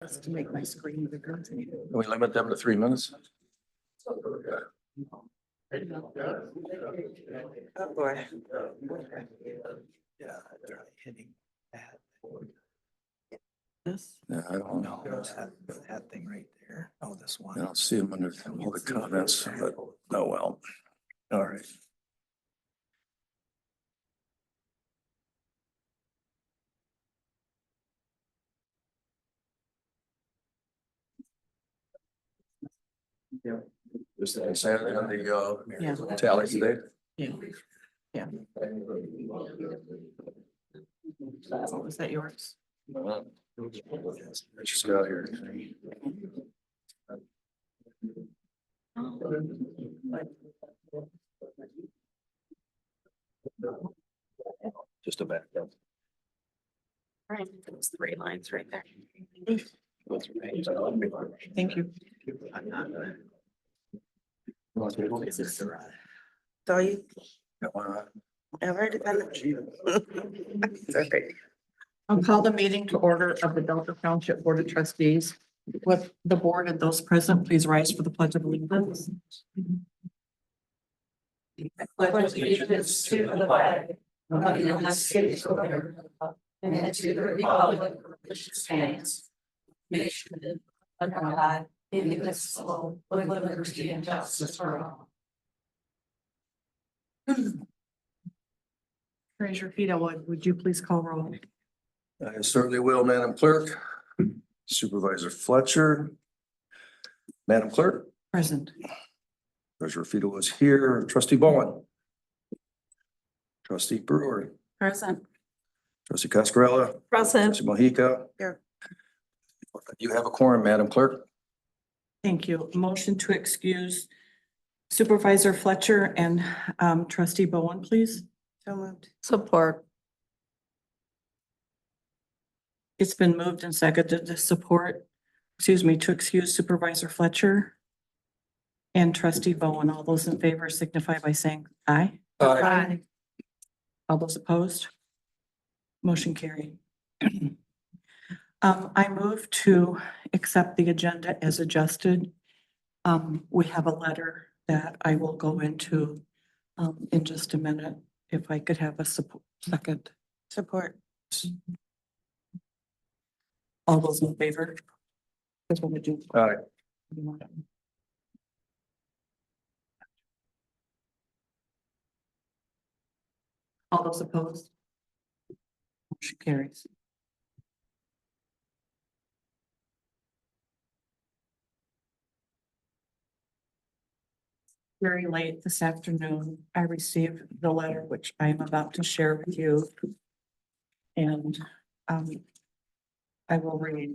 Just to make my screen bigger. Can we limit them to 3 minutes? Oh, boy. Yeah, they're hitting that. This, Yeah, I don't know. No, that thing right there. Oh, this one. I don't see them under all the comments, but oh well. All right. Just say it on the tally today. yeah. Yeah. Oh, is that yours? She's got here. Just a back. Right, those 3 lines right there. Thank you. I'm not. So you, Yeah, why not? I've already done it. Sorry. I'll call the meeting to order of the Delta Township Board of Trustees. With the board and those present, please rise for the pledge of allegiance. I pledge allegiance to the flag of the United States of America and to the republic which stands, nation under God, indivisible, with liberty and justice for all. Raise your feet. Would you please call roll? I certainly will, Madam Clerk. Supervisor Fletcher. Madam Clerk, Present. Treasurer Fiedel is here. Trustee Bowen. Trustee Brewer. Present. Trustee Cascarella. Present. Trustee Mojica. Here. You have a quorum, Madam Clerk. Thank you. Motion to excuse Supervisor Fletcher and Trustee Bowen, please. So moved. Support. It's been moved and seconded to support, to excuse Supervisor Fletcher and Trustee Bowen. All those in favor signify by saying aye. Aye. All those opposed? Motion carried. I move to accept the agenda as adjusted. We have a letter that I will go into in just a minute. If I could have a second. Support. All those in favor? That's what we do. Aye. All those opposed? Motion carries. Very late this afternoon, I received the letter which I am about to share with you. And I will read.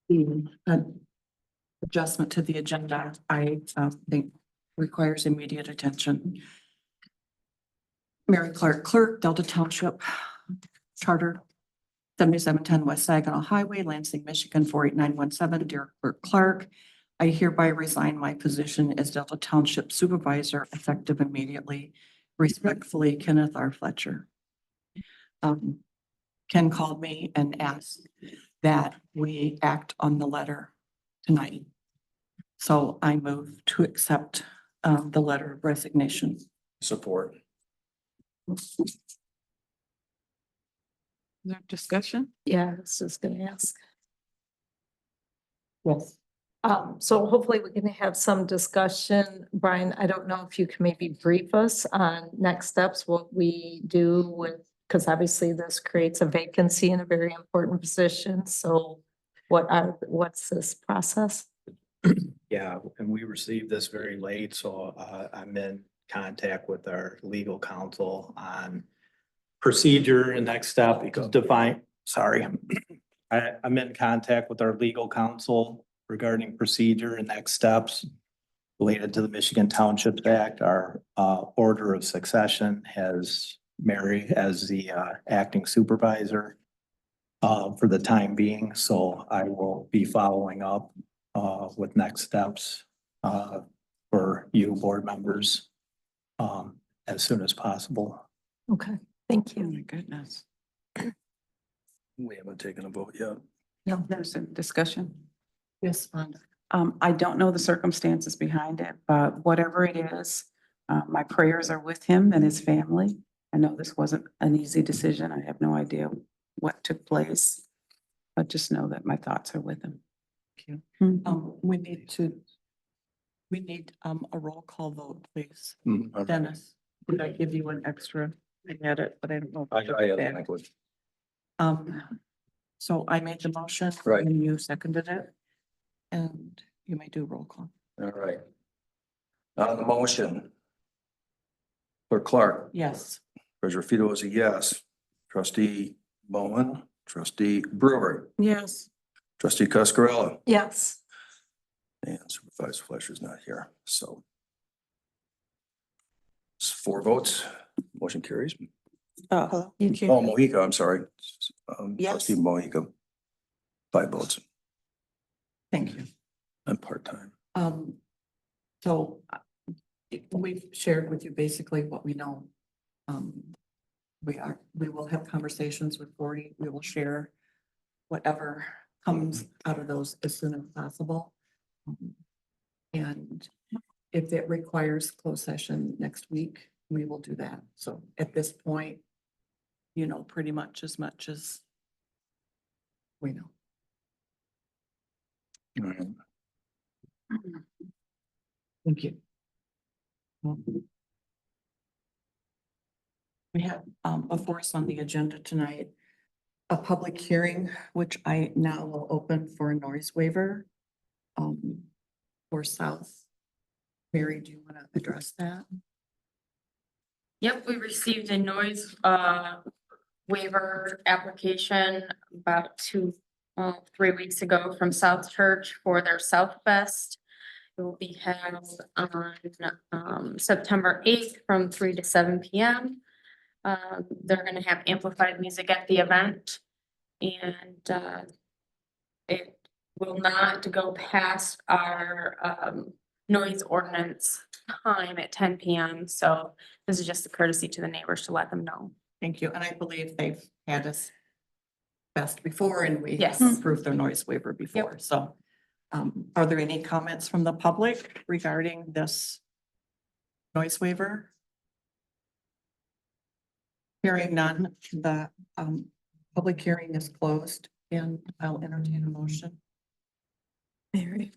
The adjustment to the agenda, I think requires immediate attention. Mary Clark Clerk, Delta Township, Charter 7710 West Saginaw Highway, Lansing, Michigan 48917, dear Clerk Clark. I hereby resign my position as Delta Township Supervisor effective immediately. Respectfully, Kenneth R. Fletcher. Ken called me and asked that we act on the letter tonight. So I move to accept the letter of resignation. Support. Is there discussion? Yeah, I was just gonna ask. Yes. So hopefully we can have some discussion. Brian, I don't know if you can maybe brief us on next steps, what we do with, because obviously this creates a vacancy in a very important position. So what's this process? Yeah, and we received this very late, so I'm in contact with our legal counsel on procedure and next step because I'm in contact with our legal counsel regarding procedure and next steps related to the Michigan Township Act. Our order of succession has Mary as the acting supervisor for the time being. So I will be following up with next steps for you board members as soon as possible. Okay, Thank Oh, you. my goodness. We haven't taken a vote yet. No, there's a discussion. Yes, Wanda. I don't know the circumstances behind it, but whatever it is, my prayers are with him and his family. I know this wasn't an easy decision. I have no idea what took place. But just know that my thoughts are with him. Thank Mhm. you. We need a roll call vote, please. Mhm. Dennis, did I give you an extra? I had it, but I don't know. if I took had it it, back. I was- So I made the motion. Right. And you seconded it. And you may do roll call. All right. On the motion. Clerk Clark, Yes. Treasurer Fito is a yes. Trustee Bowen, trustee Brewer, Yes. trustee Coscarella, Yes. and Supervisor Fleischer's not here, so. It's 4 votes, motion carries. You Oh, can. Mohica, I'm sorry. Yes. Trustee Mohica. 5 votes. Thank you. I'm part-time. So we've shared with you basically what we know. We will have conversations with Gordy. We will share whatever comes out of those as soon as possible. And if it requires closed session next week, we will do that. So at this point, you know, pretty much as we know. All right. Thank you. We have before us on the agenda tonight, a public hearing, which I now will open for a noise waiver for South. Mary, do you want to address that? Yep, we received a noise waiver application about 3 weeks ago from South Church for their South Fest. It will be held on September 8th from 3 to 7 p.m. They're gonna have amplified music at the event. And it will not go past our noise ordinance time at 10 p.m. So this is just a courtesy to the neighbors to let them know. Thank you. And I believe they've had us best before and we Yes. approved their noise waiver before. So are there any comments from the public regarding this noise waiver? Hearing none, the public hearing is closed and I'll entertain a motion. Mary.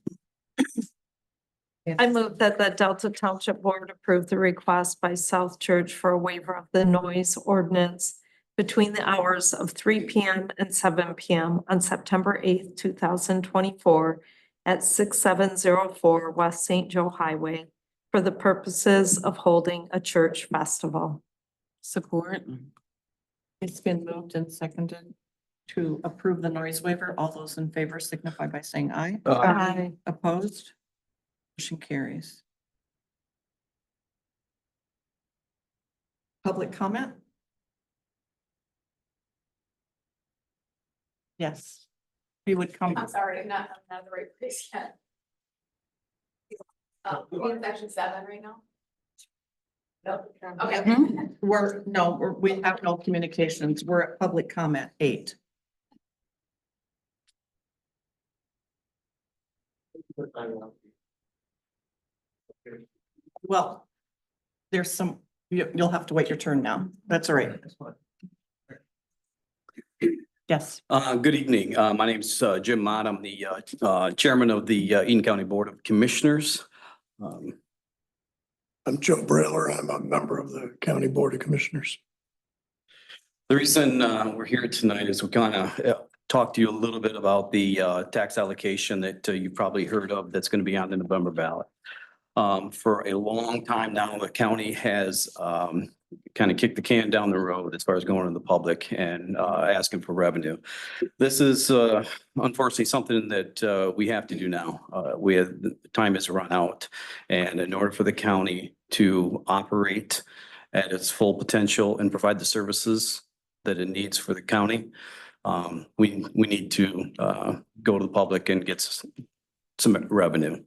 I move that the Delta Township Board approve the request by South Church for a waiver of the noise ordinance between the hours of 3 p.m. and 7 p.m. on September 8th, 2024 at 6704 West St. Joe Highway for the purposes of holding a church festival. Support. It's been moved and seconded to approve the noise waiver. All those in favor signify by saying aye. Aye. Opposed? Motion carries. Public comment? Yes. We would come. I'm sorry, I'm not the right place yet. We're in section 7 right now? Okay. We have no communications. We're at public comment 8. Well, there's some, you'll have to wait your turn now. That's all right. Yes. Good evening. My name's Jim Mott. I'm the chairman of the Eaton County Board of Commissioners. I'm Joe Brailer. I'm a member of the County Board of Commissioners. The reason we're here tonight is we kind of talk to you a little bit about the tax allocation that you've probably heard of that's going to be on the November ballot. For a long time now, the county has kind of kicked the can down the road as far as going to the public and asking for revenue. This is unfortunately something that we have to do now. The time has run out, and in order for the county to operate at its full potential and provide the services that it needs for the county, we need to go to the public and get some revenue.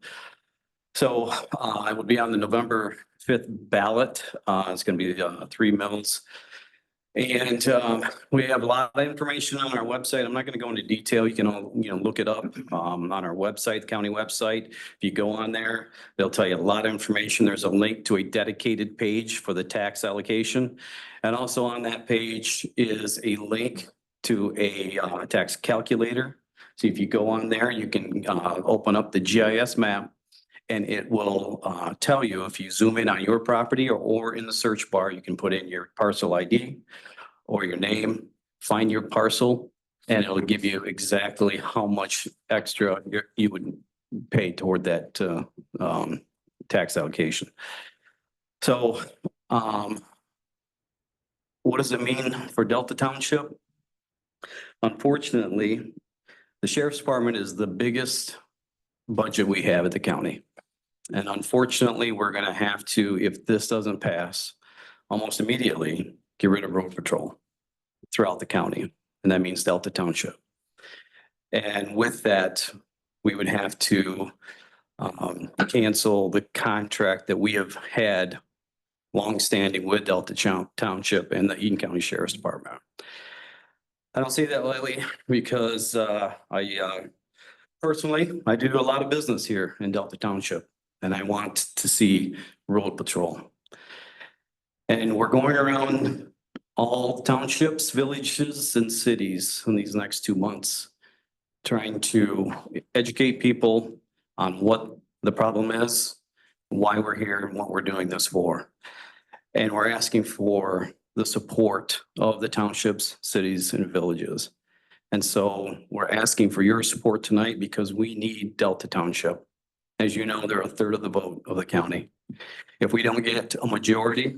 So I will be on the November 5th ballot. It's going to be 3 mills. And we have a lot of information on our website. I'm not going to go into detail. You can all, look it up on our website, the county website. If you go on there, they'll tell you a lot of information. There's a link to a dedicated page for the tax allocation. And also on that page is a link to a tax calculator. So if you go on there, you can open up the GIS map. And it will tell you if you zoom in on your property or in the search bar, you can put in your parcel ID or your name, find your parcel, and it'll give you exactly how much extra you would pay toward that tax allocation. So what does it mean for Delta Township? Unfortunately, the sheriff's department is the biggest budget we have at the county. And unfortunately, we're gonna have to, if this doesn't pass, almost immediately get rid of road patrol throughout the county, and that means Delta Township. And with that, we would have to cancel the contract that we have had longstanding with Delta Township and the Eaton County Sheriff's Department. I don't say that lightly because personally, I do a lot of business here in Delta Township. And I want to see road patrol. And we're going around all townships, villages, and cities in these next 2 months, trying to educate people on what the problem is, why we're here, and what we're doing this for. And we're asking for the support of the townships, cities, and villages. And so we're asking for your support tonight because we need Delta Township. As you know, they're a third of the vote of the county. If we don't get a majority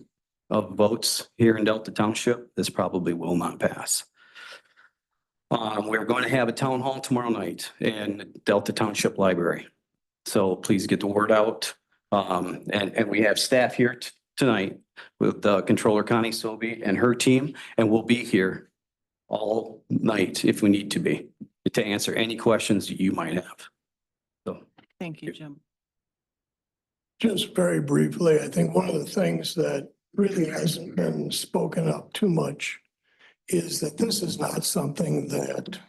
of votes here in Delta Township, this probably will not pass. We're going to have a town hall tomorrow night in Delta Township Library. So please get the word out. And we have staff here tonight with Controller Connie Sobey and her team, and we'll be here all night if we need to be, to answer any questions you might have. So. Thank you, Jim. Just very briefly, I think one of the things that really hasn't been spoken up too much is that this is not something that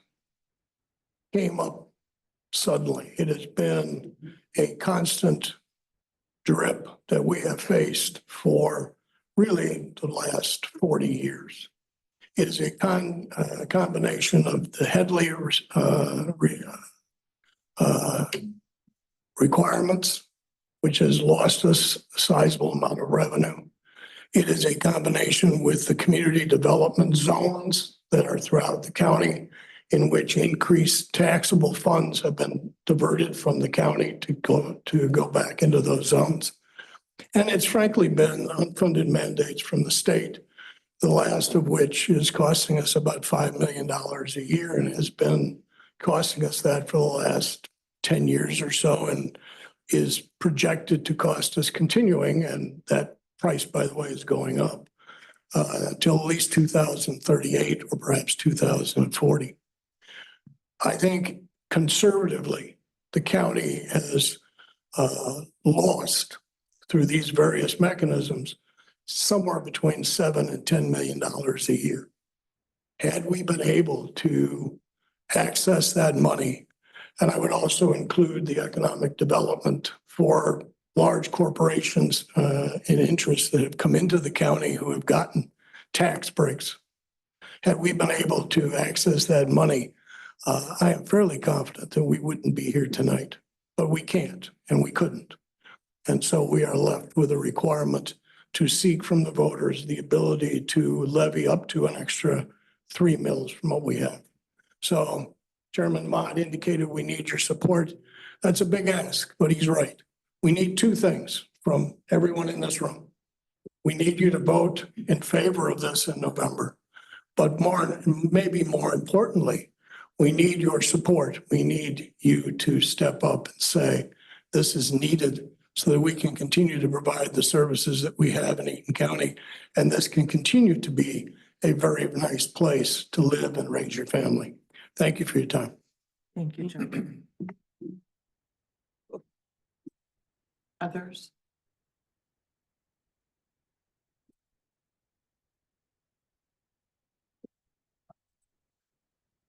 came up suddenly. It has been a constant drip that we have faced for really the last 40 years. It is a combination of the Headley requirements, which has lost us a sizable amount of revenue. It is a combination with the community development zones that are throughout the county, in which increased taxable funds have been diverted from the county to go back into those zones. And it's frankly been unfunded mandates from the state, the last of which is costing us about $5 million a year and has been costing us that for the last 10 years or so, and is projected to cost us continuing. And that price, by the way, is going up until at least 2038 or perhaps 2040. I think conservatively, the county has lost through these various mechanisms somewhere between $7 and $10 million a year. Had we been able to access that money, and I would also include the economic development for large corporations and interests that have come into the county who have gotten tax breaks. Had we been able to access that money, I am fairly confident that we wouldn't be here tonight, but we can't and we couldn't. And so we are left with a requirement to seek from the voters the ability to levy up to an extra 3 mills from what we have. So Chairman Mott indicated we need your support. That's a big ask, but he's right. We need 2 things from everyone in this room. We need you to vote in favor of this in November, but maybe more importantly, we need your support. We need you to step up and say, this is needed so that we can continue to provide the services that we have in Eaton County. And this can continue to be a very nice place to live and raise your family. Thank you for your time. Thank you, Jim. Others?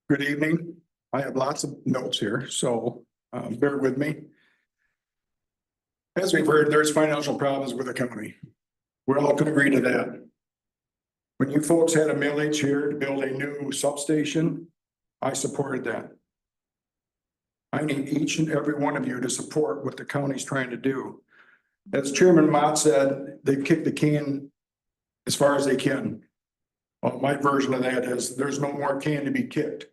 Good evening. I have lots of notes here, so bear with me. As we've heard, there's financial problems with the county. We all can agree to that. When you folks had a millage here to build a new substation, I supported that. I need each and every one of you to support what the county's trying to do. As Chairman Mott said, they've kicked the can as far as they can. Well, my version of that is there's no more can to be kicked.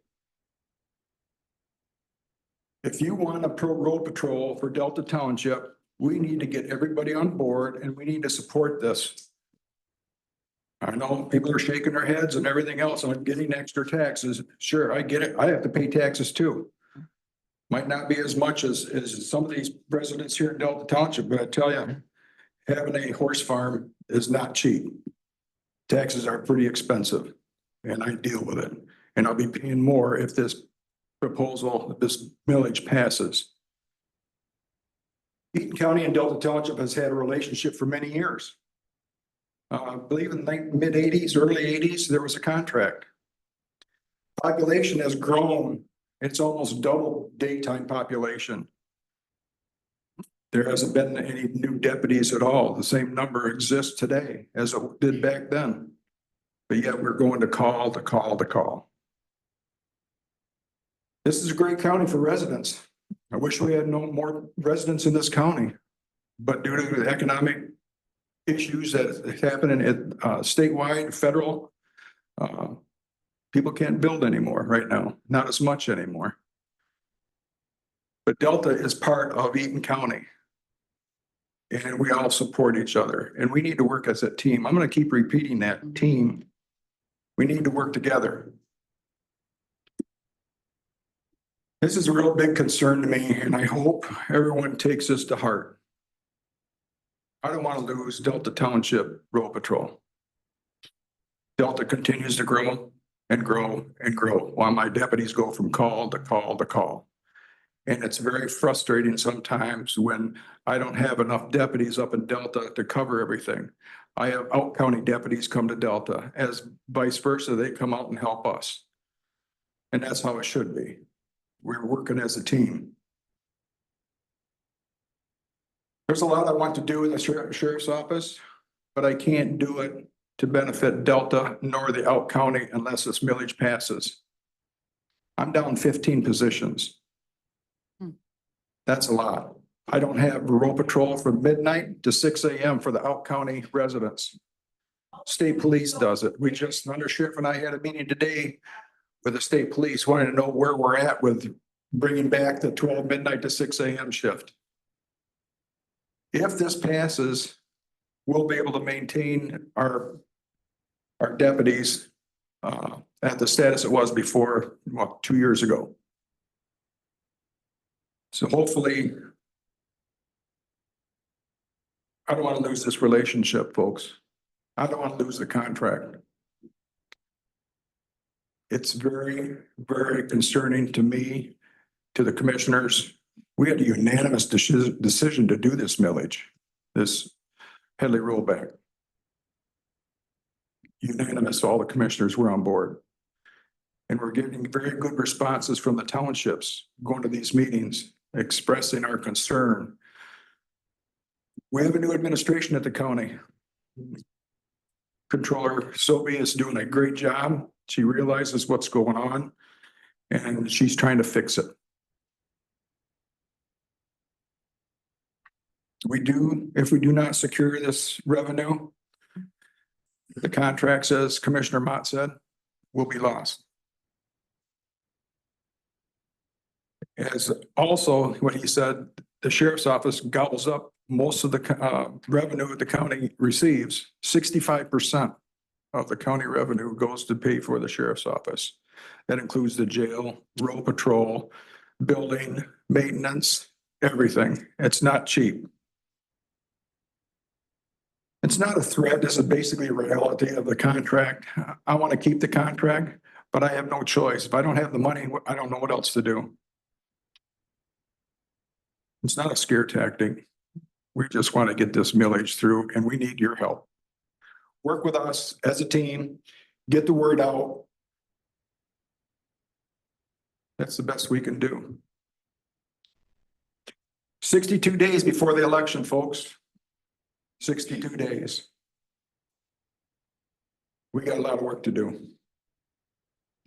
If you want a pro road patrol for Delta Township, we need to get everybody on board and we need to support this. I know people are shaking their heads and everything else on getting extra taxes. Sure, I get it. I have to pay taxes too. Might not be as much as some of these residents here in Delta Township, but I tell you, having a horse farm is not cheap. Taxes are pretty expensive and I deal with it. And I'll be paying more if this proposal, this millage passes. Eaton County and Delta Township has had a relationship for many years. I believe in the mid-80s, early 80s, there was a contract. Population has grown. It's almost double daytime population. There hasn't been any new deputies at all. The same number exists today as it did back then. But yet we're going to call to call to call. This is a great county for residents. I wish we had no more residents in this county. But due to the economic issues that happen in statewide, federal, people can't build anymore right now, not as much anymore. But Delta is part of Eaton County. And we all support each other and we need to work as a team. I'm going to keep repeating that team. We need to work together. This is a real big concern to me and I hope everyone takes this to heart. I don't want to lose Delta Township Road Patrol. Delta continues to grow and grow and grow while my deputies go from call to call to call. And it's very frustrating sometimes when I don't have enough deputies up in Delta to cover everything. I have out county deputies come to Delta, as vice versa, they come out and help us. And that's how it should be. We're working as a team. There's a lot I want to do in the sheriff's office, but I can't do it to benefit Delta nor the out county unless this millage passes. I'm down 15 positions. That's a lot. I don't have road patrol from midnight to 6 a.m. for the out county residents. State police does it. We just, Under Sheriff and I had a meeting today with the state police wanting to know where we're at with bringing back the 12 midnight to 6 a.m. shift. If this passes, we'll be able to maintain our deputies at the status it was before, 2 years ago. So hopefully, I don't want to lose this relationship, folks. I don't want to lose the contract. It's very, very concerning to me, to the commissioners. We had a unanimous decision to do this millage, this Headley rollback. Unanimous, all the commissioners were on board. And we're getting very good responses from the townships going to these meetings, expressing our concern. We have a new administration at the county. Controller Sobey is doing a great job. She realizes what's going on and she's trying to fix it. If we do not secure this revenue, the contract says, Commissioner Mott said, will be lost. As also what he said, the sheriff's office gobbles up most of the revenue the county receives. 65% of the county revenue goes to pay for the sheriff's office. That includes the jail, road patrol, building, maintenance, everything. It's not cheap. It's not a threat. This is basically a reality of the contract. I want to keep the contract, but I have no choice. If I don't have the money, I don't know what else to do. It's not a scare tactic. We just want to get this millage through and we need your help. Work with us as a team, get the word out. That's the best we can do. 62 days before the election, folks. 62 days. We got a lot of work to do.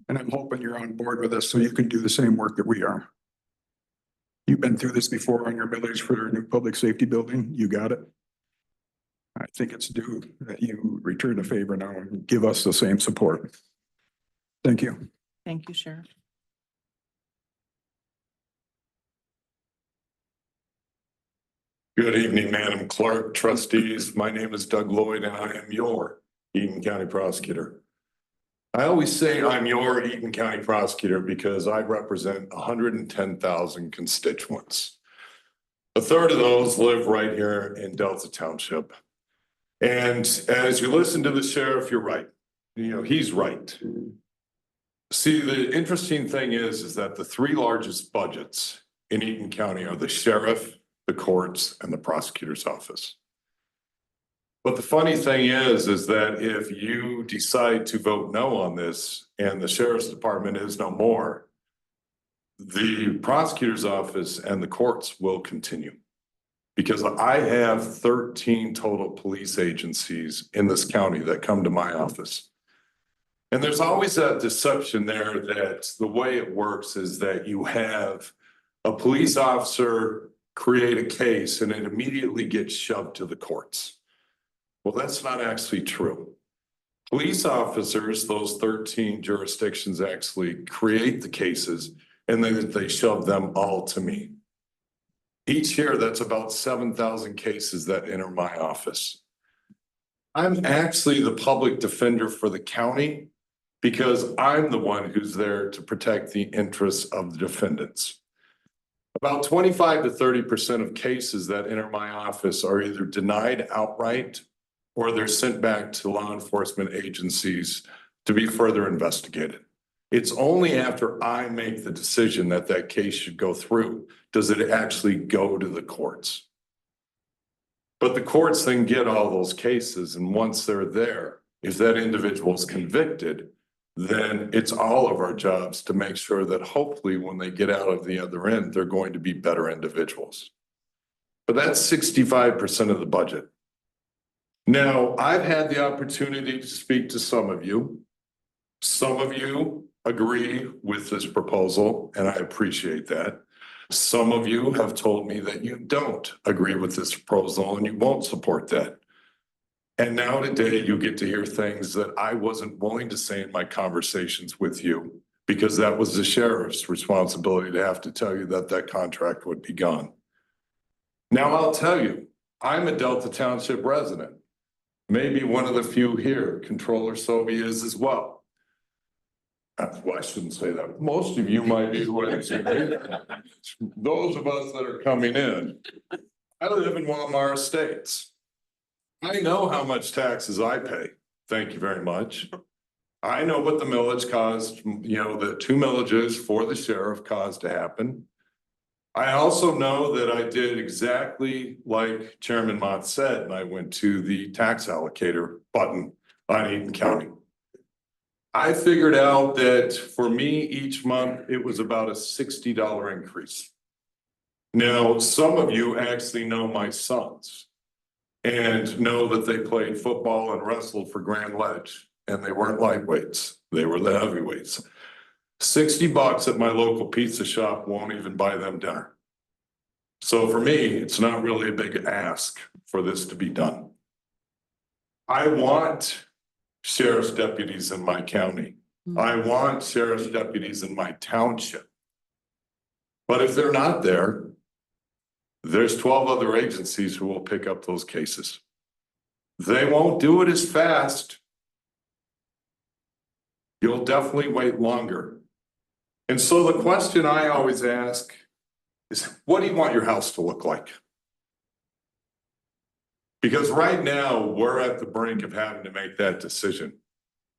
And I'm hoping you're on board with us so you can do the same work that we are. You've been through this before on your millage for your new public safety building. You got it. I think it's due that you return a favor now and give us the same support. Thank you. Thank you, Sheriff. Good evening, Madam Clerk, trustees. My name is Doug Lloyd and I am your Eaton County prosecutor. I always say I'm your Eaton County prosecutor because I represent 110,000 constituents. A third of those live right here in Delta Township. And as you listen to the sheriff, you're right. You know, he's right. See, the interesting thing is that the three largest budgets in Eaton County are the sheriff, the courts, and the prosecutor's office. But the funny thing is that if you decide to vote no on this and the sheriff's department is no more, the prosecutor's office and the courts will continue. Because I have 13 total police agencies in this county that come to my office. And there's always that deception there that the way it works is that you have a police officer create a case and it immediately gets shoved to the courts. Well, that's not actually true. Police officers, those 13 jurisdictions actually create the cases and then they shove them all to me. Each year, that's about 7,000 cases that enter my office. I'm actually the public defender for the county because I'm the one who's there to protect the interests of the defendants. About 25 to 30% of cases that enter my office are either denied outright or they're sent back to law enforcement agencies to be further investigated. It's only after I make the decision that that case should go through does it actually go to the courts. But the courts then get all those cases, and once they're there, if that individual is convicted, then it's all of our jobs to make sure that hopefully when they get out of the other end, they're going to be better individuals. But that's 65% of the budget. Now, I've had the opportunity to speak to some of you. Some of you agree with this proposal, and I appreciate that. Some of you have told me that you don't agree with this proposal and you won't support that. And now today you get to hear things that I wasn't willing to say in my conversations with you because that was the sheriff's responsibility to have to tell you that that contract would be gone. Now I'll tell you, I'm a Delta Township resident. Maybe one of the few here, Controller Sobey is as well. Well, I shouldn't say that. Most of you might be those of us that are coming in. I live in Walmart Estates. I know how much taxes I pay. Thank you very much. I know what the millage caused, you know, the 2 millages for the sheriff caused to happen. I also know that I did exactly like Chairman Mott said, and I went to the tax allocator button on Eaton County. I figured out that for me each month, it was about a $60 increase. Now, some of you actually know my sons and know that they played football and wrestled for Grand Ledge, and they weren't lightweights. They were the heavyweights. $60 at my local pizza shop won't even buy them dinner. So for me, it's not really a big ask for this to be done. I want sheriff's deputies in my county. I want sheriff's deputies in my township. But if they're not there, there's 12 other agencies who will pick up those cases. They won't do it as fast. You'll definitely wait longer. And so the question I always ask is, what do you want your house to look like? Because right now we're at the brink of having to make that decision.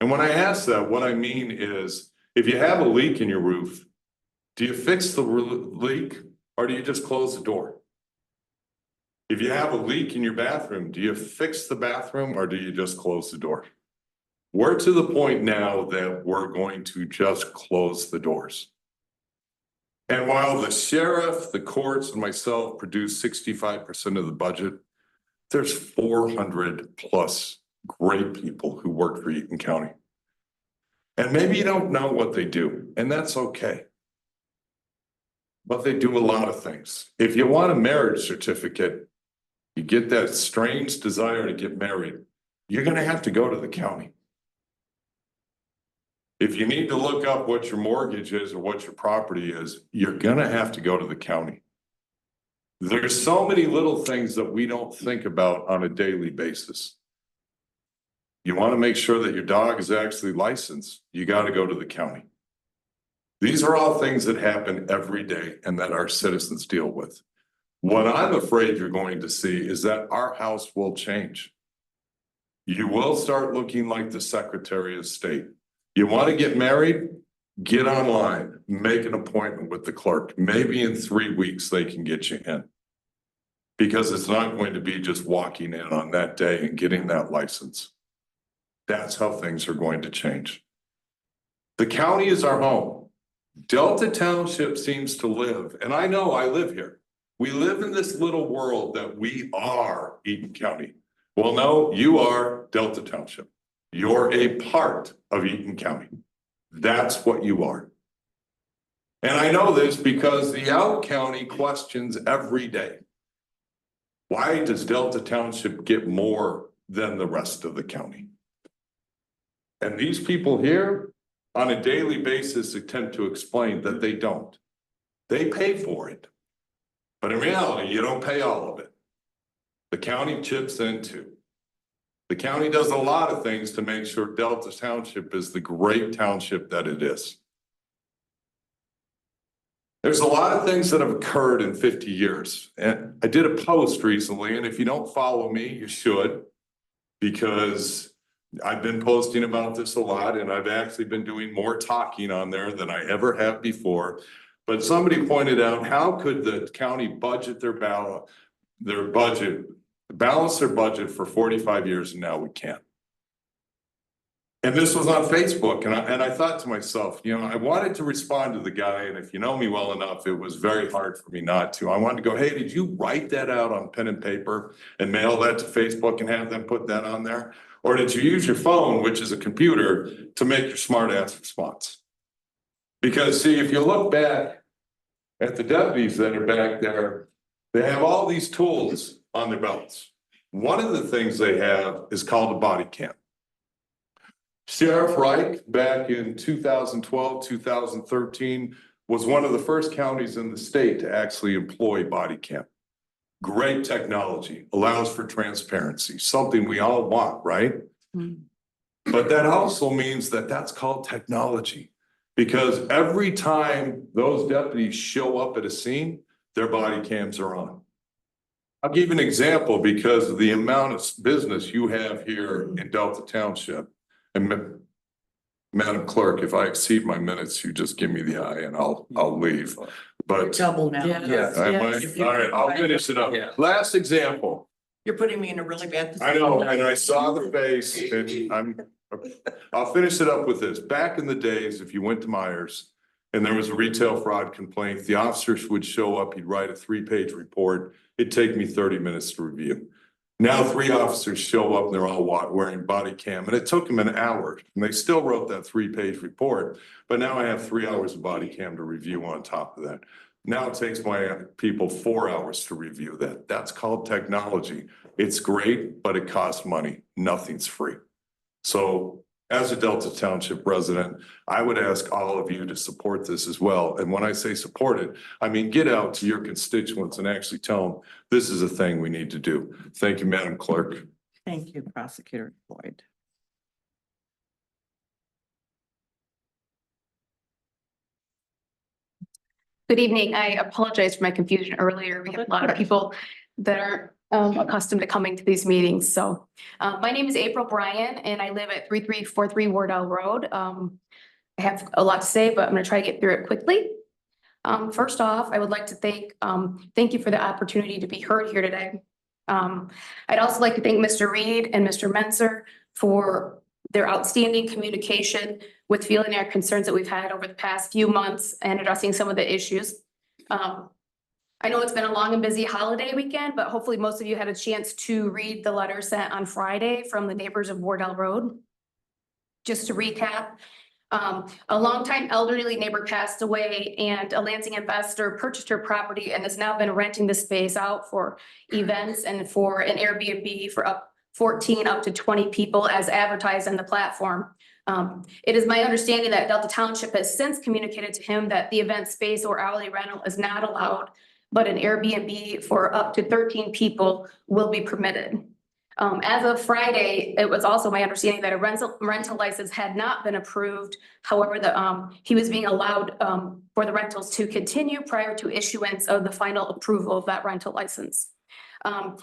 And when I ask that, what I mean is, if you have a leak in your roof, do you fix the leak or do you just close the door? If you have a leak in your bathroom, do you fix the bathroom or do you just close the door? We're to the point now that we're going to just close the doors. And while the sheriff, the courts, and myself produce 65% of the budget, there's 400 plus great people who work for Eaton County. And maybe you don't know what they do, and that's okay. But they do a lot of things. If you want a marriage certificate, you get that strange desire to get married, you're gonna have to go to the county. If you need to look up what your mortgage is or what your property is, you're gonna have to go to the county. There's so many little things that we don't think about on a daily basis. You want to make sure that your dog is actually licensed, you got to go to the county. These are all things that happen every day and that our citizens deal with. What I'm afraid you're going to see is that our house will change. You will start looking like the Secretary of State. You want to get married? Get online, make an appointment with the clerk. Maybe in 3 weeks they can get you in. Because it's not going to be just walking in on that day and getting that license. That's how things are going to change. The county is our home. Delta Township seems to live, and I know I live here. We live in this little world that we are Eaton County. Well, no, you are Delta Township. You're a part of Eaton County. That's what you are. And I know this because the Out County questions every day. Why does Delta Township get more than the rest of the county? And these people here on a daily basis attempt to explain that they don't. They pay for it. But in reality, you don't pay all of it. The county chips in too. The county does a lot of things to make sure Delta Township is the great township that it is. There's a lot of things that have occurred in 50 years. And I did a post recently, and if you don't follow me, you should, because I've been posting about this a lot, and I've actually been doing more talking on there than I ever have before. But somebody pointed out, how could the county budget balance their budget for 45 years, and now we can't? And this was on Facebook, and I thought to myself, you know, I wanted to respond to the guy, and if you know me well enough, it was very hard for me not to. I wanted to go, hey, did you write that out on pen and paper and mail that to Facebook and have them put that on there? Or did you use your phone, which is a computer, to make your smart ass response? Because see, if you look back at the deputies that are back there, they have all these tools on their belts. One of the things they have is called a body cam. Sheriff Reich, back in 2012, 2013, was one of the first counties in the state to actually employ body cam. Great technology, allows for transparency, something we all want, right? But that also means that that's called technology, because every time those deputies show up at a scene, their body cams are on. I'll give you an example because of the amount of business you have here in Delta Township. And Madam Clerk, if I exceed my minutes, you just give me the eye and I'll leave. But Double now. Yes. I might, all right, I'll finish it up. Last example. You're putting me in a really bad position. I know, and I saw the face, and I'll finish it up with this. Back in the days, if you went to Myers and there was a retail fraud complaint, the officers would show up, he'd write a 3-page report. It'd take me 30 minutes to review. Now 3 officers show up and they're all wearing body cam, and it took them an hour, and they still wrote that 3-page report. But now I have 3 hours of body cam to review on top of that. Now it takes my people 4 hours to review that. That's called technology. It's great, but it costs money. Nothing's free. So as a Delta Township resident, I would ask all of you to support this as well. And when I say support it, I mean, get out to your constituents and actually tell them this is a thing we need to do. Thank you, Madam Clerk. Thank you, Prosecutor Floyd. Good evening. I apologize for my confusion earlier. We have a lot of people that aren't accustomed to coming to these meetings. So my name is April Bryan and I live at 3343 Wardell Road. I have a lot to say, but I'm going to try to get through it quickly. First off, I would like to thank you for the opportunity to be heard here today. I'd also like to thank Mr. Reed and Mr. Menzer for their outstanding communication with feeling our concerns that we've had over the past few months and addressing some of the issues. I know it's been a long and busy holiday weekend, but hopefully most of you had a chance to read the letter sent on Friday from the neighbors of Wardell Road. Just to recap, a longtime elderly neighbor passed away and a Lansing investor purchased her property and has now been renting the space out for events and for an Airbnb for 14 up to 20 people as advertised on the platform. It is my understanding that Delta Township has since communicated to him that the event space or hourly rental is not allowed, but an Airbnb for up to 13 people will be permitted. As of Friday, it was also my understanding that a rental license had not been approved. However, he was being allowed for the rentals to continue prior to issuance of the final approval of that rental license.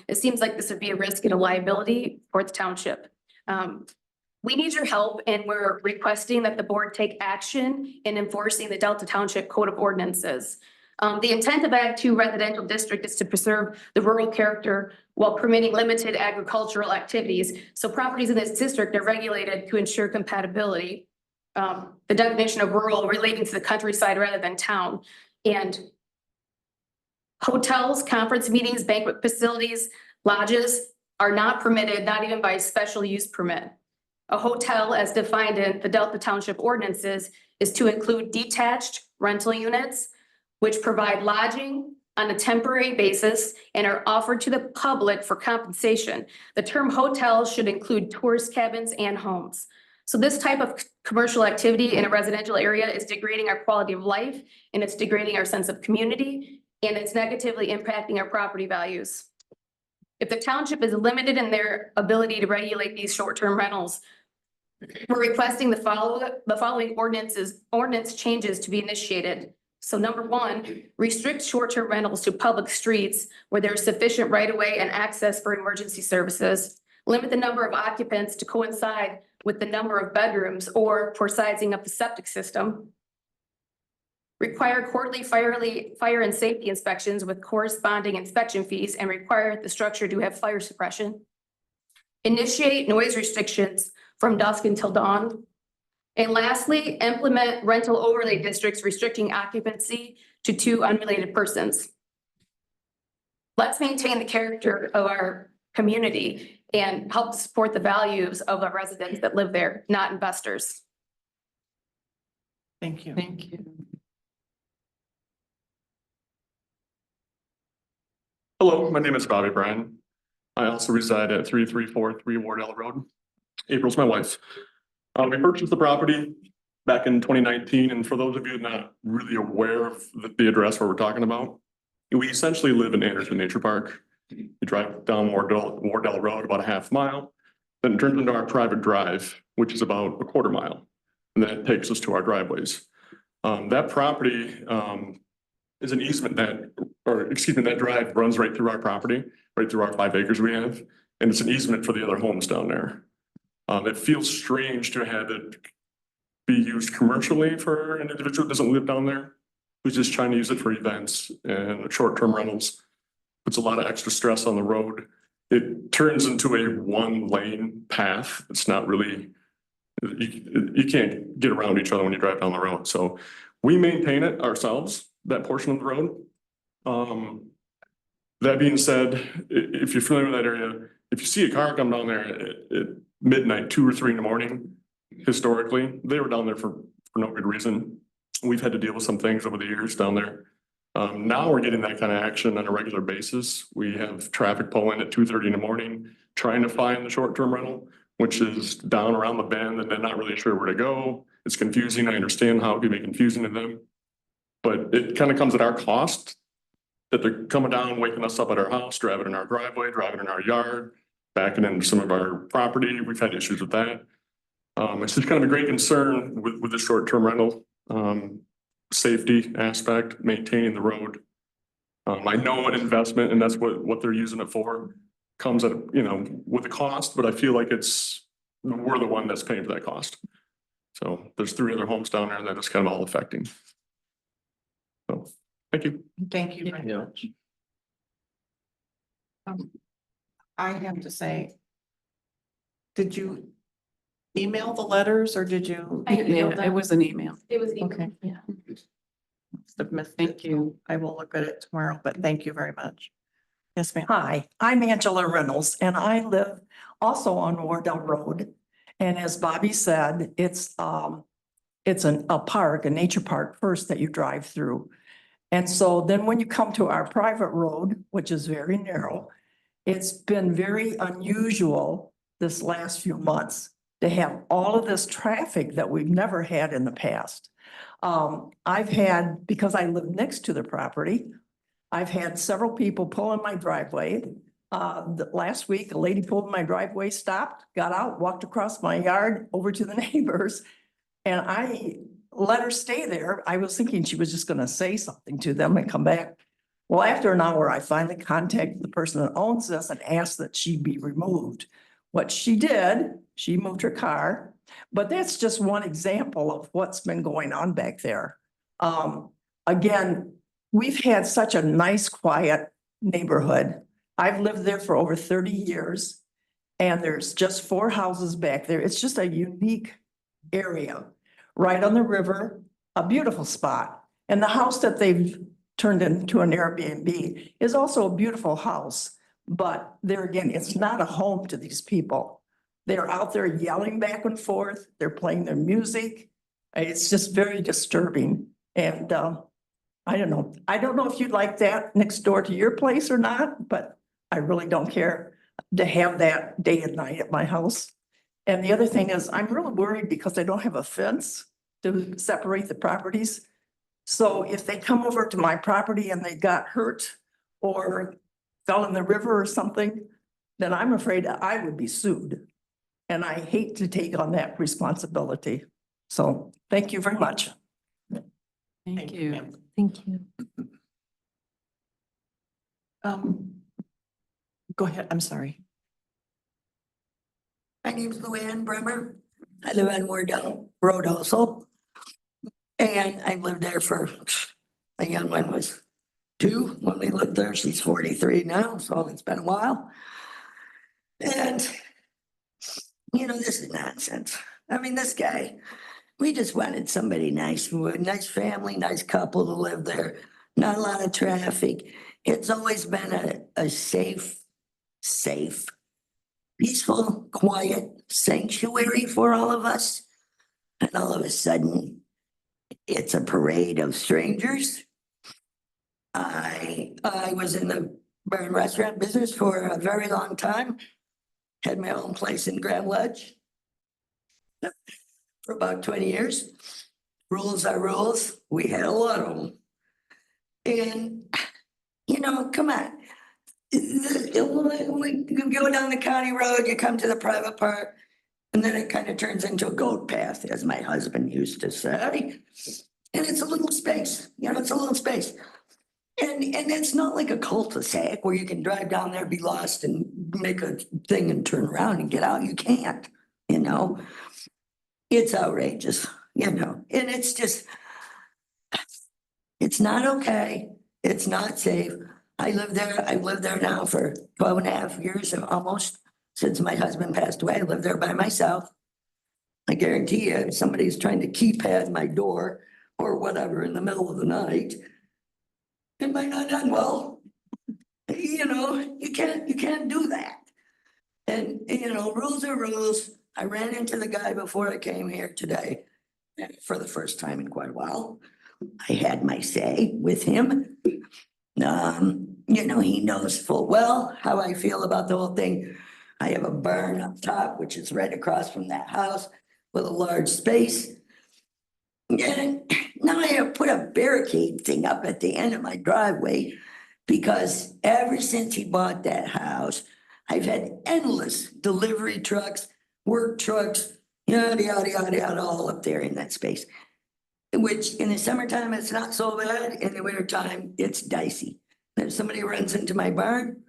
It seems like this would be a risk and a liability for the township. We need your help and we're requesting that the board take action in enforcing the Delta Township Code of Ordinances. The intent of Act 2 residential district is to preserve the rural character while permitting limited agricultural activities. So properties in this district are regulated to ensure compatibility. The definition of rural relating to the countryside rather than town. And hotels, conference meetings, banquet facilities, lodges are not permitted, not even by special use permit. A hotel, as defined in the Delta Township ordinances, is to include detached rental units, which provide lodging on a temporary basis and are offered to the public for compensation. The term hotel should include tourist cabins and homes. So this type of commercial activity in a residential area is degrading our quality of life, and it's degrading our sense of community, and it's negatively impacting our property values. If the township is limited in their ability to regulate these short-term rentals, we're requesting the following ordinance changes to be initiated. So number one, restrict short-term rentals to public streets where there's sufficient right-of-way and access for emergency services. Limit the number of occupants to coincide with the number of bedrooms or for sizing up the septic system. Require quarterly fire and safety inspections with corresponding inspection fees and require the structure to have fire suppression. Initiate noise restrictions from dusk until dawn. And lastly, implement rental overlay districts restricting occupancy to 2 unrelated persons. Let's maintain the character of our community and help support the values of our residents that live there, not investors. Thank you. Thank you. Hello, my name is Bobby Bryan. I also reside at 3343 Wardell Road. April's my wife. We purchased the property back in 2019, and for those of you not really aware of the address where we're talking about, we essentially live in Anderson Nature Park. You drive down Wardell Road about a half mile, then it turns into our private drive, which is about a quarter mile, and then it takes us to our driveways. That property is an easement that drive runs right through our property, right through our 5 acres we have, and it's an easement for the other homes down there. It feels strange to have it be used commercially for an individual who doesn't live down there, who's just trying to use it for events and short-term rentals. Puts a lot of extra stress on the road. It turns into a 1-lane path. It's not really, you can't get around each other when you drive down the road. So we maintain it ourselves, that portion of the road. That being said, if you're familiar with that area, if you see a car come down there at midnight, 2 or 3 in the morning, historically, they were down there for no good reason. We've had to deal with some things over the years down there. Now we're getting that kind of action on a regular basis. We have traffic pulling at 2:30 in the morning, trying to find the short-term rental, which is down around the bend and they're not really sure where to go. It's confusing. I understand how it can be confusing to them, but it kind of comes at our cost that they're coming down, waking us up at our house, driving in our driveway, driving in our yard, backing into some of our property. We've had issues with that. It's just kind of a great concern with the short-term rental, safety aspect, maintaining the road. I know an investment, and that's what they're using it for, comes at, with a cost, but I feel like we're the one that's paying for that cost. So there's 3 other homes down there that it's kind of all affecting. So, thank you. Thank you very much. I have to say, did you email the letters or did you? I emailed Yeah, it them. was an email. It was. Okay. Yeah. Thank you. I will look at it tomorrow, but thank you very much. Yes, ma'am. Hi, I'm Angela Reynolds and I live also on Wardell Road. And as Bobby said, it's a park, a nature park first that you drive through. And so then when you come to our private road, which is very narrow, it's been very unusual this last few months to have all of this traffic that we've never had in the past. I've had, because I live next to the property, I've had several people pull in my driveway. Last week, a lady pulled in my driveway, stopped, got out, walked across my yard over to the neighbors. And I let her stay there. I was thinking she was just gonna say something to them and come back. Well, after an hour, I finally contacted the person that owns this and asked that she be removed. What she did, she moved her car, but that's just one example of what's been going on back there. Again, we've had such a nice, quiet neighborhood. I've lived there for over 30 years and there's just 4 houses back there. It's just a unique area, right on the river, a beautiful spot. And the house that they've turned into an Airbnb is also a beautiful house. But there again, it's not a home to these people. They're out there yelling back and forth. They're playing their music. It's just very disturbing. And I don't know. I don't know if you'd like that next door to your place or not, but I really don't care to have that day and night at my house. And the other thing is I'm really worried because I don't have a fence to separate the properties. So if they come over to my property and they got hurt or fell in the river or something, then I'm afraid I would be sued. And I hate to take on that responsibility. So thank you very much. Thank you. ma'am. Thank you. Go ahead. I'm sorry. My name's Luann Bremer. I live on Wardell Road also. And I've lived there for, my young one was 2 when we lived there. She's 43 now, so it's been a while. And, you know, this is nonsense. I mean, this guy, we just wanted somebody nice, nice family, nice couple to live there. Not a lot of traffic. It's always been a safe, peaceful, quiet sanctuary for all of us. And all of a sudden, it's a parade of strangers. I was in the bar and restaurant business for a very long time. Had my own place in Grand Ledge for about 20 years. Rules are rules. We had a lot of them. And, you know, come on. When you go down the county road, you come to the private part, and then it kind of turns into a goat path, as my husband used to say. And it's a little space, you know, it's a little space. And it's not like a cul-de-sac where you can drive down there, be lost and make a thing and turn around and get out. You can't, you know. It's outrageous, you know, and it's just, it's not okay. It's not safe. I've lived there now for 12 and a half years, almost since my husband passed away. I lived there by myself. I guarantee you, if somebody's trying to keypad my door or whatever in the middle of the night, it might not end well. You know, you can't do that. And, you know, rules are rules. I ran into the guy before I came here today for the first time in quite a while. I had my say with him. You know, he knows full well how I feel about the whole thing. I have a barn up top, which is right across from that house with a large space. And now I have put a barricade thing up at the end of my driveway because ever since he bought that house, I've had endless delivery trucks, work trucks, yada, yada, yada, yada, all up there in that space. Which in the summertime, it's not so bad. In the wintertime, it's dicey. If somebody runs into my barn,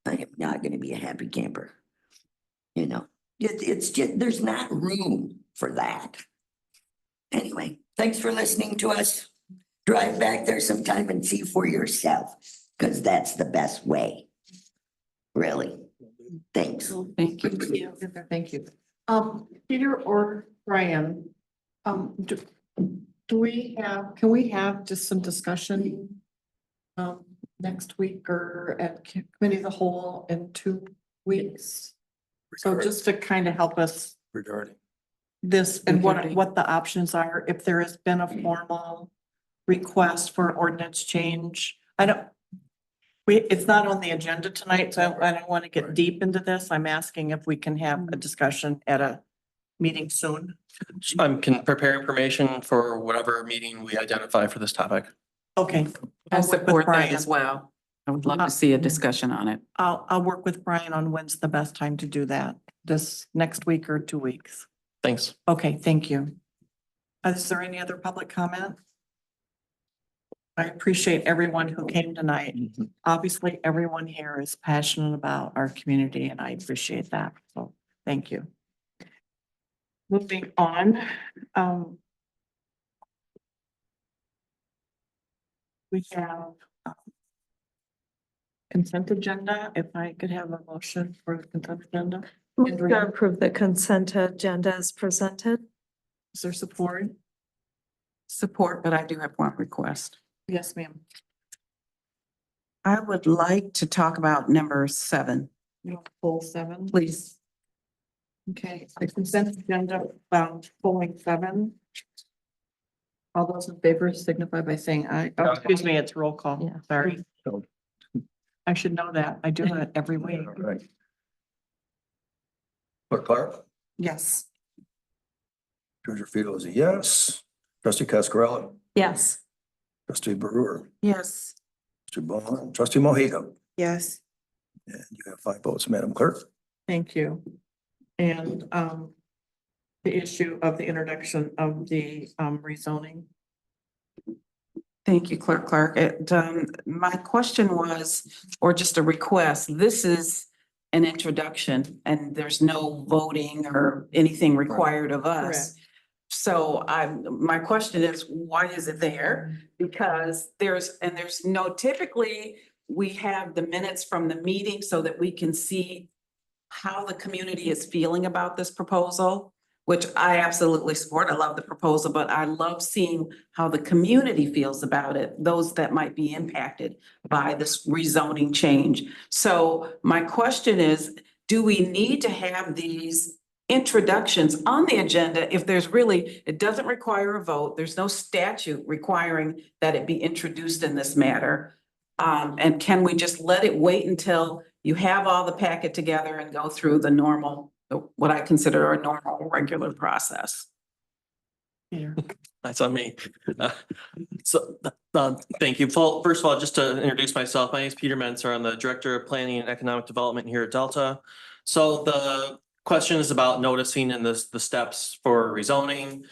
I am not going to be a happy camper. You know, it's just, there's not room for that. Anyway, thanks for listening to us. Drive back there sometime and see for yourself, because that's the best way. Really. Thanks. Thank you. Thank you. Peter or Brian, can we have just some discussion next week or at committee of the whole in 2 weeks? So just to kind of help us Regarding. this and what Regarding- the options are, if there has been a formal request for ordinance change. It's not on the agenda tonight, so I don't want to get deep into this. I'm asking if we can have a discussion at a meeting soon. Can prepare information for whatever meeting we identify for this topic. Okay. I I'll work with support that Brian. as well. I would love to see a discussion on it. I'll work with Brian on when's the best time to do that, this next week or 2 weeks. Thanks. Okay, thank you. Is there any other public comment? I appreciate everyone who came tonight. Obviously, everyone here is passionate about our community and I appreciate that. So thank you. Moving on. We have consent agenda. If I could have a motion for the consent agenda. Move to approve the consent agenda as presented. Is there support? Support, but I do have one request. Yes, ma'am. I would like to talk about number 7, You want full 7? please. Okay, the consent agenda found pulling 7. All those in favor signify by saying aye. Oh, excuse me, it's roll call. Yeah. Sorry. I should know that. I do that every week. All right. Clerk Clark, Yes. Treasurer Fido is a yes. Trustee Cascarella, Yes. trustee Brewer, Yes. trustee Bowman, trustee Mohica. Yes. And you have 5 votes, Madam Clerk. Thank you. And the issue of the introduction of the rezoning. Thank you, Clerk Clark. My question was, or just a request, this is an introduction and there's no voting or anything required of us. So my question is, why is it there? Because there's typically we have the minutes from the meeting so that we can see how the community is feeling about this proposal, which I absolutely support. I love the proposal, but I love seeing how the community feels about it, those that might be impacted by this rezoning change. So my question is, do we need to have these introductions on the agenda if it doesn't require a vote, there's no statute requiring that it be introduced in this matter? And can we just let it wait until you have all the packet together and go through the normal, what I consider a normal, regular process? Here. That's on me. Thank you. First of all, just to introduce myself, my name is Peter Menser. I'm the Director of Planning and Economic Development here at Delta. So the question is about noticing and the steps for rezoning.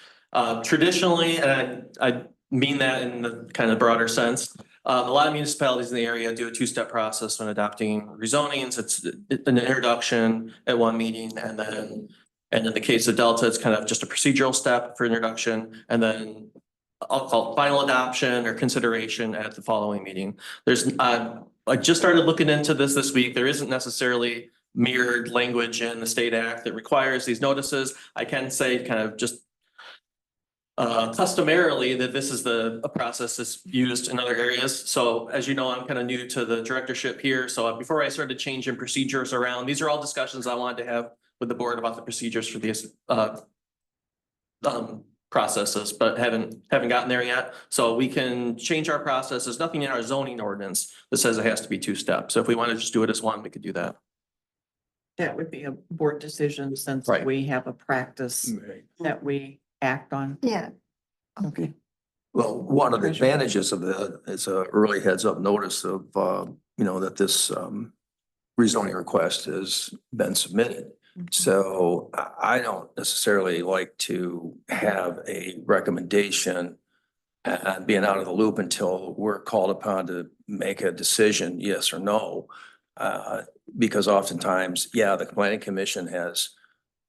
Traditionally, and I mean that in the kind of broader sense, a lot of municipalities in the area do a 2-step process when adopting rezonings. It's an introduction at one meeting, and then in the case of Delta, it's kind of just a procedural step for introduction, and then I'll call it final adoption or consideration at the following meeting. I just started looking into this week. There isn't necessarily mirrored language in the state act that requires these notices. I can say kind of just customarily that this is a process that's used in other areas. So as you know, I'm kind of new to the directorship here. So before I started changing procedures around, these are all discussions I wanted to have with the board about the procedures for these processes, but haven't gotten there yet. So we can change our process. There's nothing in our zoning ordinance that says it has to be 2 steps. So if we want to just do it as one, we could do that. That would be a board decision since Right. we have a practice that we act on. Yeah. Okay. Well, one of the advantages of that is a early heads up notice of, that this rezoning request has been submitted. So I don't necessarily like to have a recommendation and being out of the loop until we're called upon to make a decision, yes or no. Because oftentimes, the planning commission has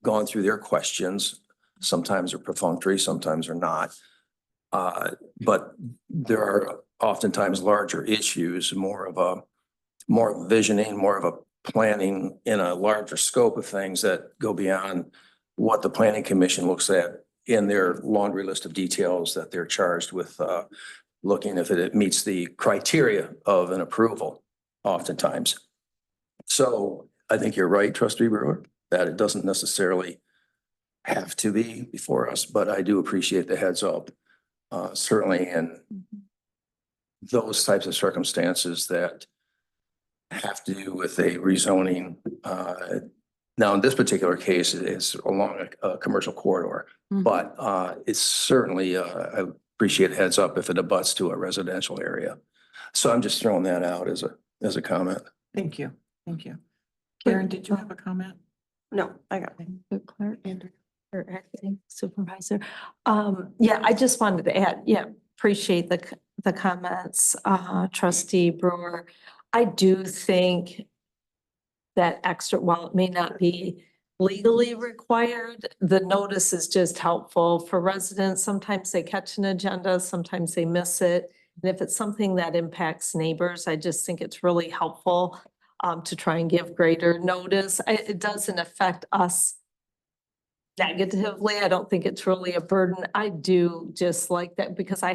gone through their questions. Sometimes they're perfunctory, sometimes they're not. But there are oftentimes larger issues, more of visioning, more of a planning in a larger scope of things that go beyond what the planning commission looks at in their laundry list of details that they're charged with, looking if it meets the criteria of an approval oftentimes. So I think you're right, trustee Brewer, that it doesn't necessarily have to be before us, but I do appreciate the heads up. Certainly in those types of circumstances that have to do with a rezoning. Now, in this particular case, it's along a commercial corridor, but it's certainly, I appreciate heads up if it abuts to a residential area. So I'm just throwing that out as a comment. Thank you. Thank you. Karen, did you have a comment? No, I got it. The clerk and or acting supervisor. Yeah, I just wanted to add, appreciate the comments, trustee Brewer. I do think that extra, while it may not be legally required, the notice is just helpful for residents. Sometimes they catch an agenda, sometimes they miss it. And if it's something that impacts neighbors, I just think it's really helpful to try and give greater notice. It doesn't affect us negatively. I don't think it's really a burden. I do just like that because I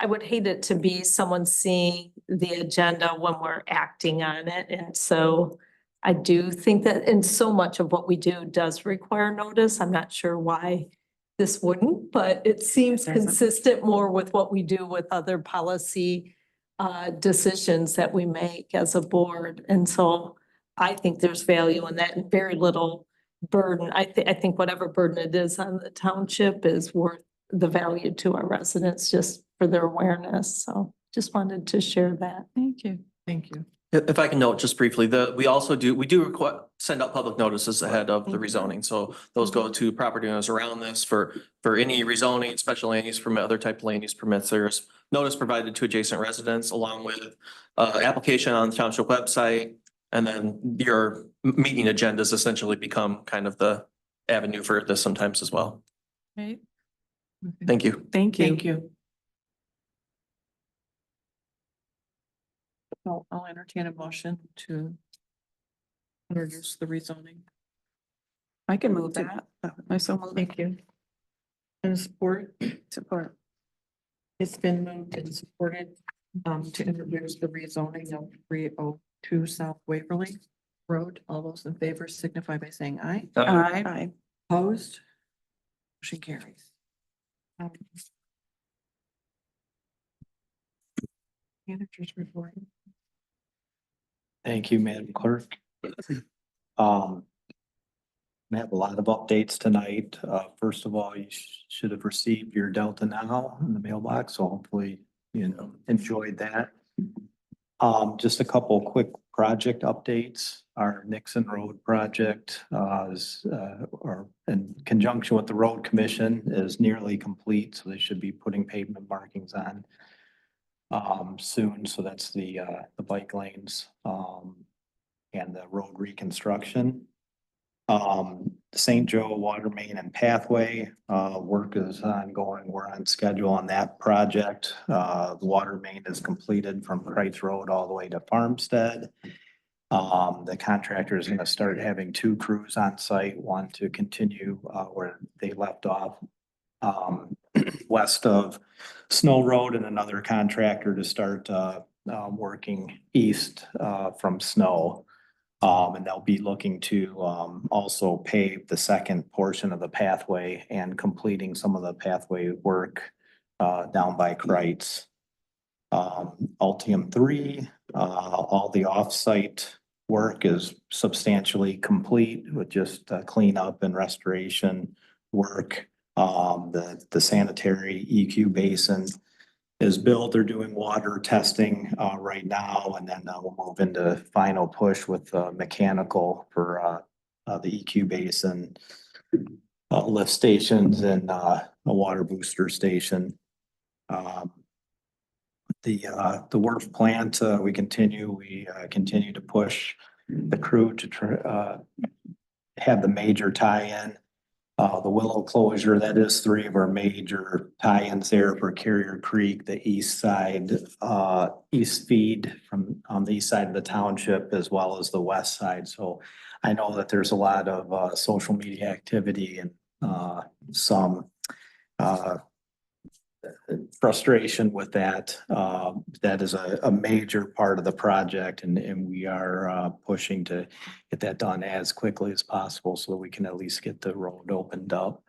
would hate it to be someone seeing the agenda when we're acting on it. And so I do think that, and so much of what we do does require notice. I'm not sure why this wouldn't, but it seems consistent more with what we do with other policy decisions that we make as a board. And so I think there's value in that and very little burden. I think whatever burden it is on the township is worth the value to our residents just for their awareness. So just wanted to share that. Thank you. Thank you. If I can note just briefly, we do send out public notices ahead of the rezoning. So those go to property owners around this for any rezoning, special land use permit, other type of land use permits. There's notice provided to adjacent residents along with application on the township website. And then your meeting agendas essentially become kind of the avenue for this sometimes as well. Right. Thank you. Thank you. Thank you. So I'll entertain a motion to introduce the rezoning. I can move that. I so move. Thank you. And support. Support. It's been moved and supported to introduce the rezoning of 302 South Waverly Road. All those in favor signify by saying aye. Aye. Opposed? Motion carries. Managers report. Thank you, Madam Clerk. We have a lot of updates tonight. First of all, you should have received your Delta Now in the mailbox, so hopefully, enjoyed that. Just a couple quick project updates. Our Nixon Road project or in conjunction with the Road Commission is nearly complete, so they should be putting pavement markings on soon. So that's the bike lanes and the road reconstruction. St. Joe Water Main and Pathway work is ongoing. We're on schedule on that project. The water main is completed from Kreitz Road all the way to Farmstead. The contractor is going to start having 2 crews on site, one to continue where they left off west of Snow Road, and another contractor to start working east from Snow. And they'll be looking to also pave the second portion of the pathway and completing some of the pathway work down by Kreitz. Ultium 3, all the off-site work is substantially complete with just cleanup and restoration work. The sanitary EQ basin is built. They're doing water testing right now, and then we'll move into final push with mechanical for the EQ basin, lift stations, and a water booster station. The work plant, we continue to push the crew to have the major tie-in. The Willow closure, that is 3 of our major tie-ins there for Carrier Creek, the east side, east feed from on the east side of the township, as well as the west side. So I know that there's a lot of social media activity and some frustration with that. That is a major part of the project and we are pushing to get that done as quickly as possible so that we can at least get the road opened up.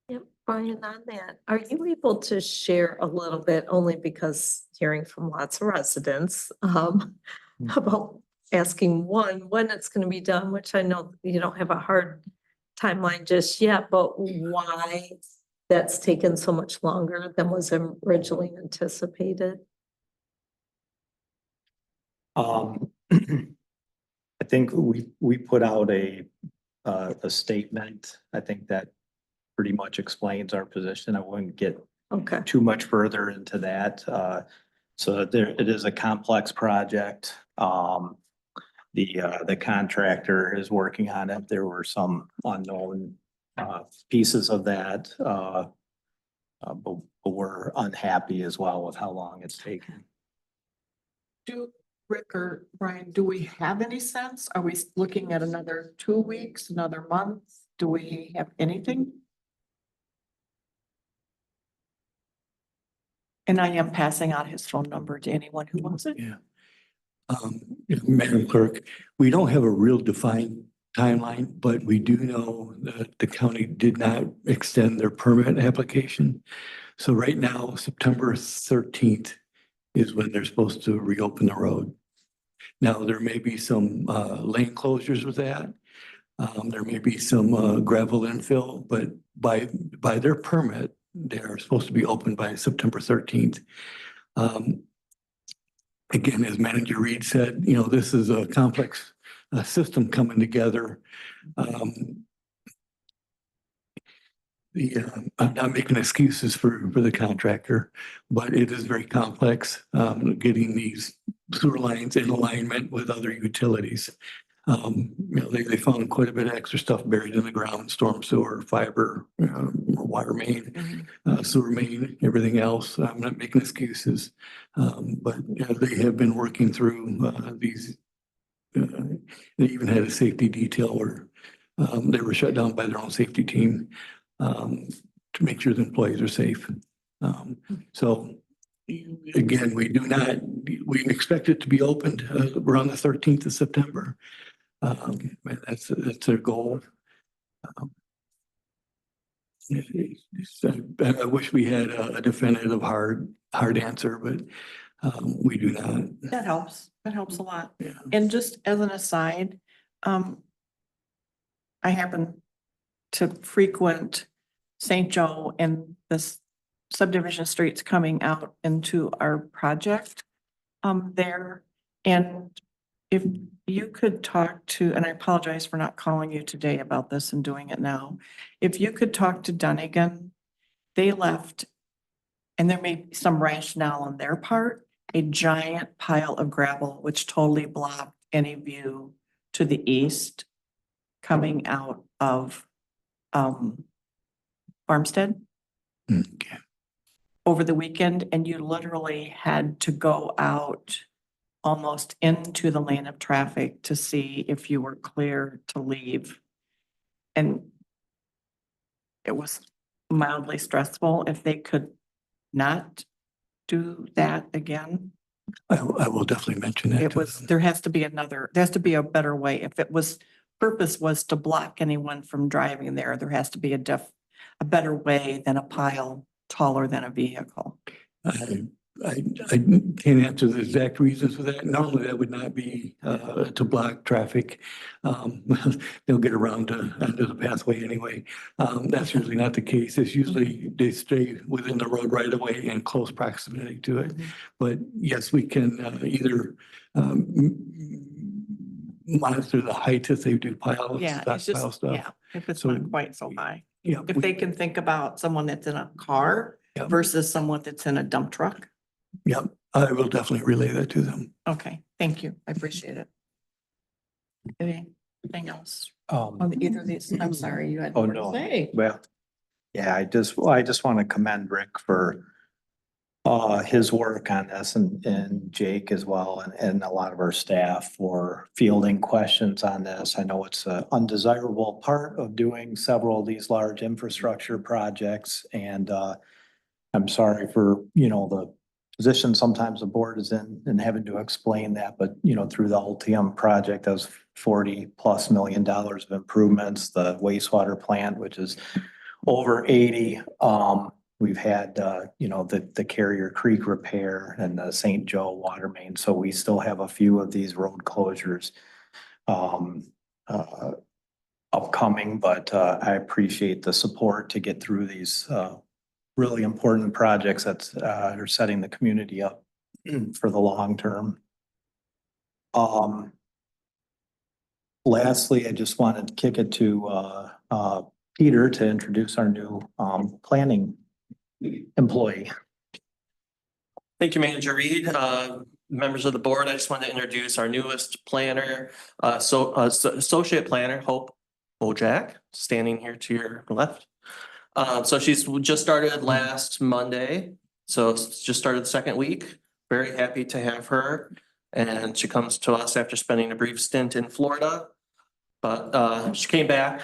Yep, Brian, on that, are you able to share a little bit, only because hearing from lots of residents, about asking when it's gonna be done, which I know you don't have a hard timeline just yet, but why that's taken so much longer than was originally anticipated? I think we put out a statement. I think that pretty much explains our position. I wouldn't get Okay, too much further into that. So there, it is a complex project. The contractor is working on it. There were some unknown pieces of that. But we're unhappy as well with how long it's taken. Do Rick or Brian, do we have any sense? Are we looking at another 2 weeks, another month? Do we have anything? And I am passing out his phone number to anyone who wants it. Yeah. Madam Clerk, we don't have a real defined timeline, but we do know that the county did not extend their permit application. So right now, September 13th is when they're supposed to reopen the road. Now, there may be some lane closures with that. There may be some gravel infill, but by their permit, they're supposed to be open by September 13th. Again, as Manager Reed said, you know, this is a complex system coming together. I'm not making excuses for the contractor, but it is very complex getting these sewer lines in alignment with other utilities. You know, they found quite a bit of extra stuff buried in the ground, storm sewer, fiber, water main, sewer main, everything else. I'm not making excuses. But they have been working through these. They even had a safety detail where they were shut down by their own safety team to make sure the employees are safe. So again, we expect it to be opened around the 13th of September. That's their goal. I wish we had a definitive hard answer, but we do not. That helps. That helps a lot. Yeah. And just as an aside, I happen to frequent St. Joe and this subdivision streets coming out into our project there. And if you could talk to, and I apologize for not calling you today about this and doing it now. If you could talk to Dunnigan, they left, and there may be some rationale on their part, a giant pile of gravel, which totally blocked any view to the east coming out of Farmstead Okay. over the weekend, and you literally had to go out almost into the lane of traffic to see if you were clear to leave. And it was mildly stressful. If they could not do that again, I will definitely mention that. it was, there has to be a better way. If it was, purpose was to block anyone from driving there, there has to be a better way than a pile taller than a vehicle. I can't answer the exact reasons for that. Normally that would not be to block traffic. They'll get around onto the pathway anyway. That's usually not the case. It's usually they stay within the road right away in close proximity to it. But yes, we can either monitor the height if they do pile Yeah, it's stockpile just, stuff. yeah, if it's So, not quite so high. Yeah. If they can think about someone that's in a car Yeah. versus someone that's in a dump truck. Yeah, I will definitely relay that to them. Okay, thank you. I appreciate it. Anything else Um, on either of these? I'm sorry, you had Oh, more to no. say. Well, yeah, I just want to commend Rick for his work on this and Jake as well, and a lot of our staff for fielding questions on this. I know it's an undesirable part of doing several of these large infrastructure projects, and I'm sorry for, the position sometimes the board is in and having to explain that, but, through the Ultium project, that was $40+ million of improvements, the wastewater plant, which is over 80. We've had, the Carrier Creek repair and the St. Joe water main. So we still have a few of these road closures upcoming, but I appreciate the support to get through these really important projects that are setting the community up for the long term. Lastly, I just wanted to kick it to Peter to introduce our new planning employee. Thank you, Manager Reed. Members of the board, I just want to introduce our newest planner, associate planner, Hope Ojak, standing here to your left. So she's just started last Monday, so just started the second week. Very happy to have her. And she comes to us after spending a brief stint in Florida. But she came back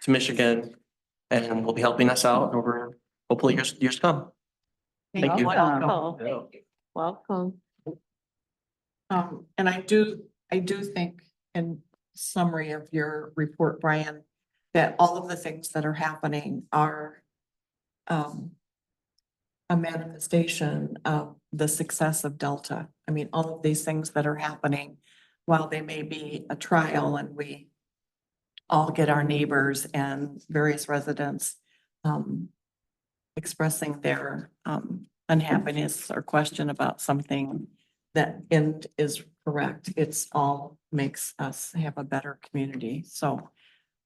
to Michigan and will be helping us out over hopefully years to come. Thank you. Welcome. Welcome. And I do think in summary of your report, Brian, that all of the things that are happening are a manifestation of the success of Delta. I mean, all of these things that are happening, while they may be a trial and we all get our neighbors and various residents expressing their unhappiness or question about something that end is correct. It's all makes us have a better community. So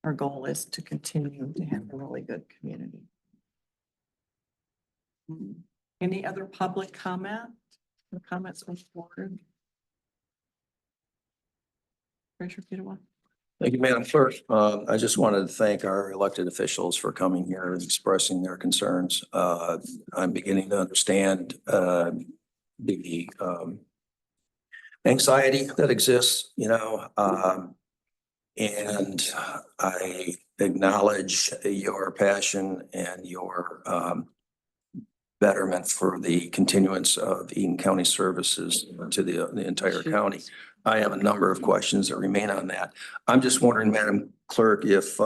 our goal is to continue to have a really good community. Any other public comment? Or comments from the board? Treasurer Peter. Thank you, Madam Clerk. I just wanted to thank our elected officials for coming here and expressing their concerns. I'm beginning to understand the anxiety that exists, and I acknowledge your passion and your betterment for the continuance of Eaton County services to the entire county. I have a number of questions that remain on that. I'm just wondering, Madam Clerk, if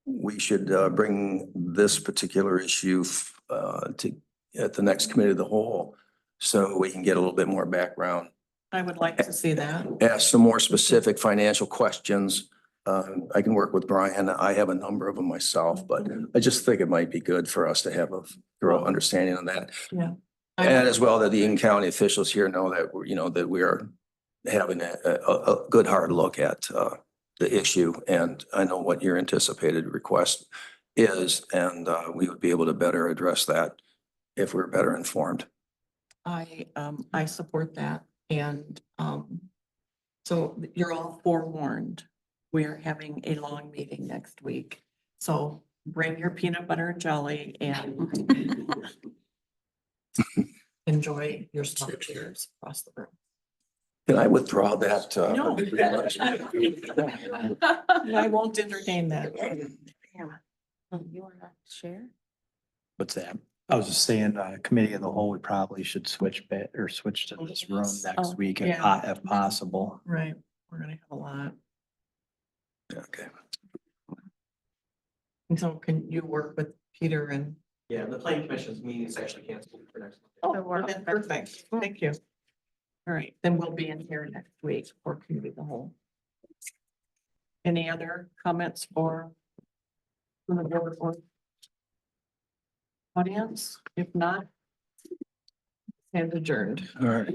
we should bring this particular issue at the next committee of the whole, so we can get a little bit more background. I would like to see that. Ask some more specific financial questions. I can work with Brian. I have a number of them myself, but I just think it might be good for us to have a thorough understanding of that. Yeah. And as well that the Eaton County officials here know that that we are having a good hard look at the issue. And I know what your anticipated request is, and we would be able to better address that if we're better informed. I support that. And so you're all forewarned. We're having a long meeting next week. So bring your peanut butter and jelly and enjoy your stomach cheers across the room. Can I withdraw that? No. I won't entertain that. You want to share? What's that? I was just saying, committee of the whole, we probably should switch to this room next week if possible. Right. We're gonna have a lot. Okay. And so can you work with Peter and? Yeah, the planning commission's meeting is actually canceled for next month. Oh, well, then perfect. Thank you. All right, then we'll be in here next week for committee of the whole. Any other comments from the board or audience? If not, stand adjourned. All right.